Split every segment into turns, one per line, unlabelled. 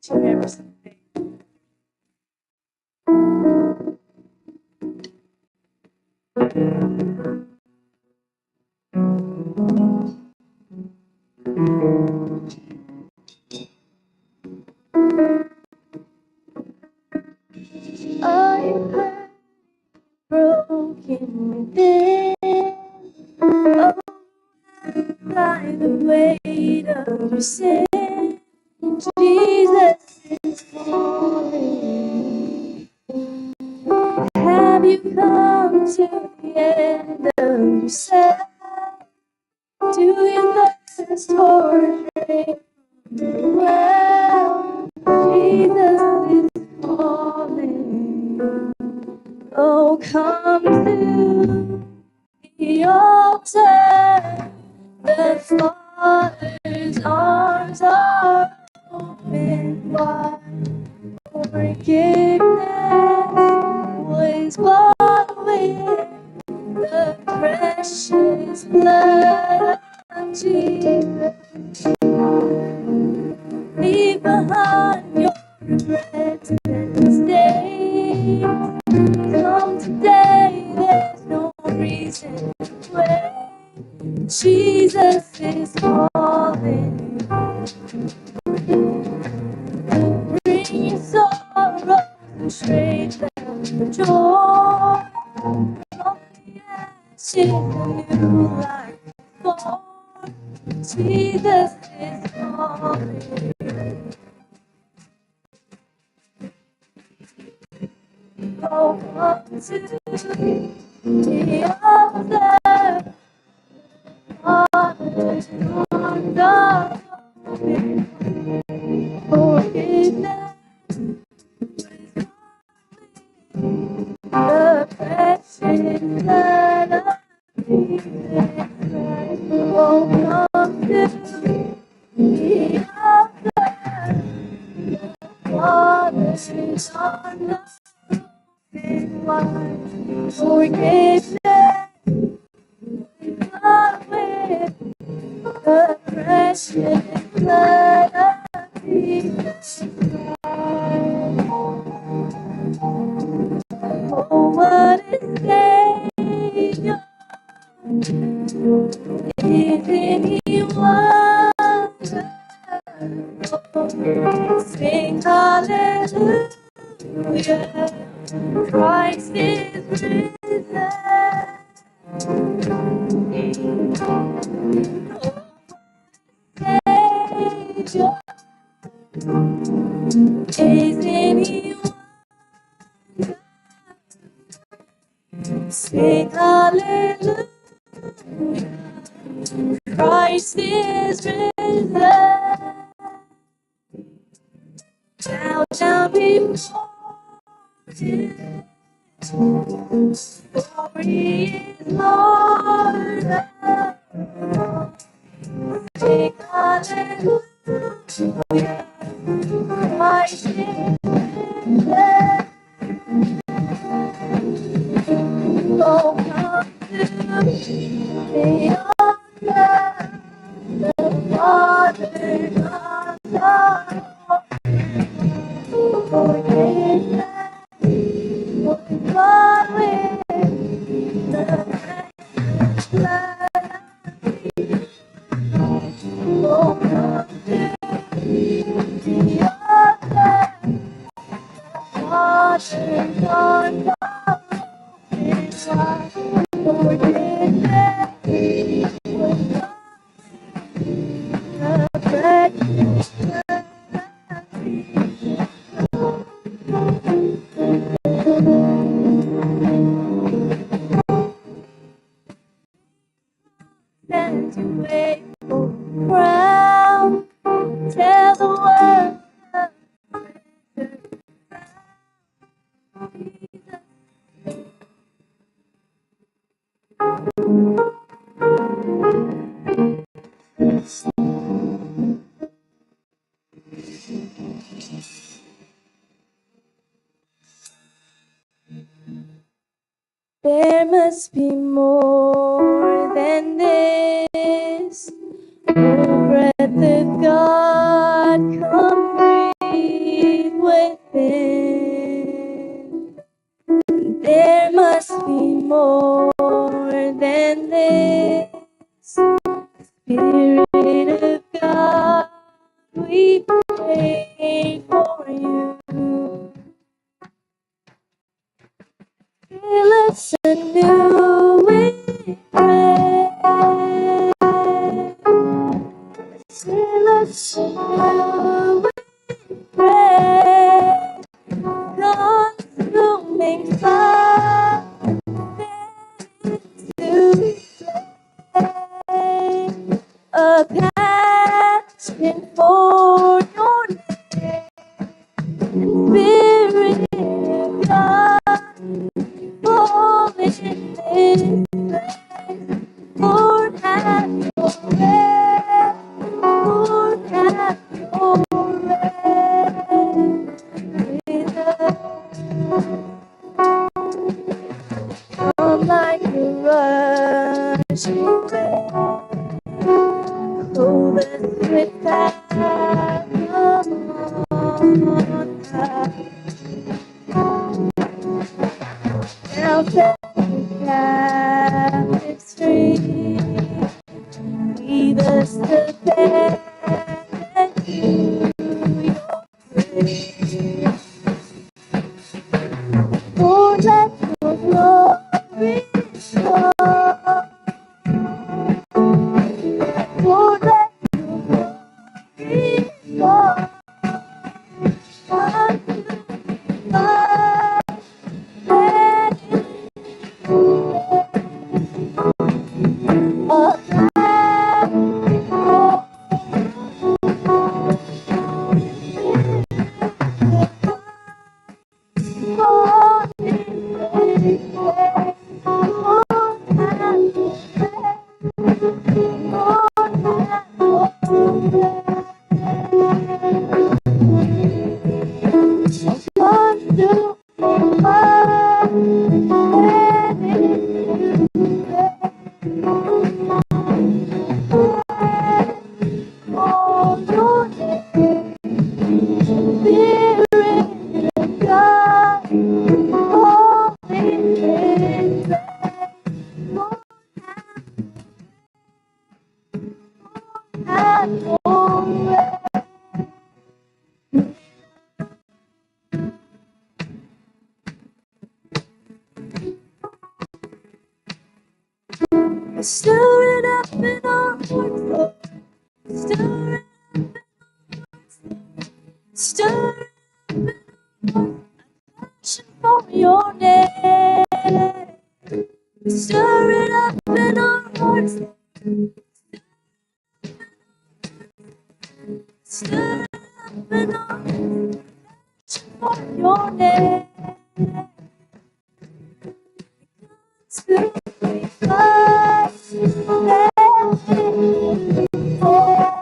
to every single day. I'm hurt, broken within, by the weight of your sin. Jesus is calling. Have you come to the end of yourself? Do you thirst for a drink from the well? Jesus is calling. Oh, come to the altar. The Father's arms are open wide. Forgiveness was bought with the precious blood of Jesus. Leave behind your regrets and mistakes. Come today, there's no reason to wait. Jesus is calling. Bring your sorrows and trade them for joy. From the ashes, a new life born. Jesus is calling. Oh, come to the altar. Father's arms are open. Forgiveness the precious blood of Jesus Christ. Oh, come to the altar. Father's arms are open wide. Forgiveness God with the precious blood of Jesus Christ. Oh, what is Savior? Is anyone? Sing hallelujah. Christ is risen. Savior, is anyone? Sing hallelujah, Christ is risen. Bow down before Him, for He is Lord. Sing hallelujah, Christ is risen. Oh, come to the altar. The Father's arms are open. Forgiveness was bought with the precious blood of Jesus. Oh, come to the altar. Father's arms are open wide. Forgiveness was bought the precious blood of Jesus. Stand your way for the crown. Tell the world of Jesus. There must be more than this. Oh, breath of God, come breathe. wait for you. Fill us anew with grace. Fill us anew with grace. Consuming fire. To flame. A passion for your name. And Spirit of God, fall in this place. Lord, have your way. Lord, have your way with us. Come like a rushing wind. Clothe us with power. Come on high. Now set the captives free. Lead us to bed and to your grace. Lord, let your glory show. Lord, let your glory show. Stir it up in our hearts, Lord. Stir it up, stir it up, passion for your name. Stir it up in our hearts, Lord. Stir it up in our hearts, passion for your name. To be us, for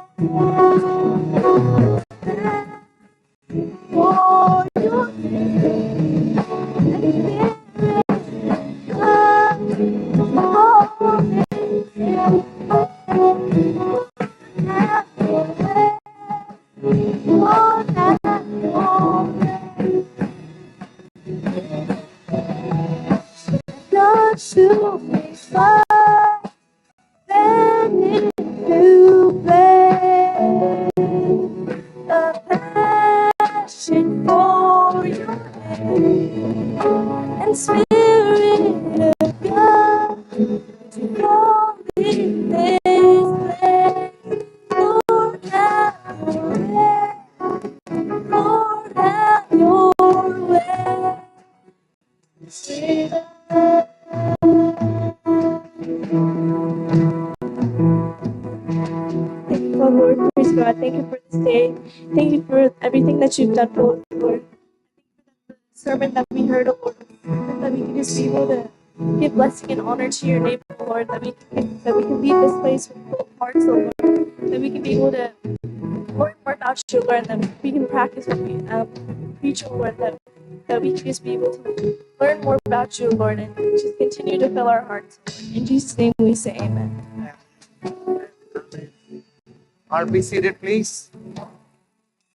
your name. To be far, then into play. A passion for your name. And Spirit of God, to go in this place. Lord, have your way. Lord, have your way. Spirit Oh Lord, praise God. Thank you for this day. Thank you for everything that you've done for us, Lord. The sermon that we heard, oh Lord, that we can just be able to give blessing and honor to your name, oh Lord, that we can leave this place with full hearts, oh Lord, that we can be able to learn more about you, Lord, and that we can practice what we preach, oh Lord, that we can just be able to learn more about you, Lord, and just continue to fill our hearts. In Jesus' name we say amen.
All be seated, please.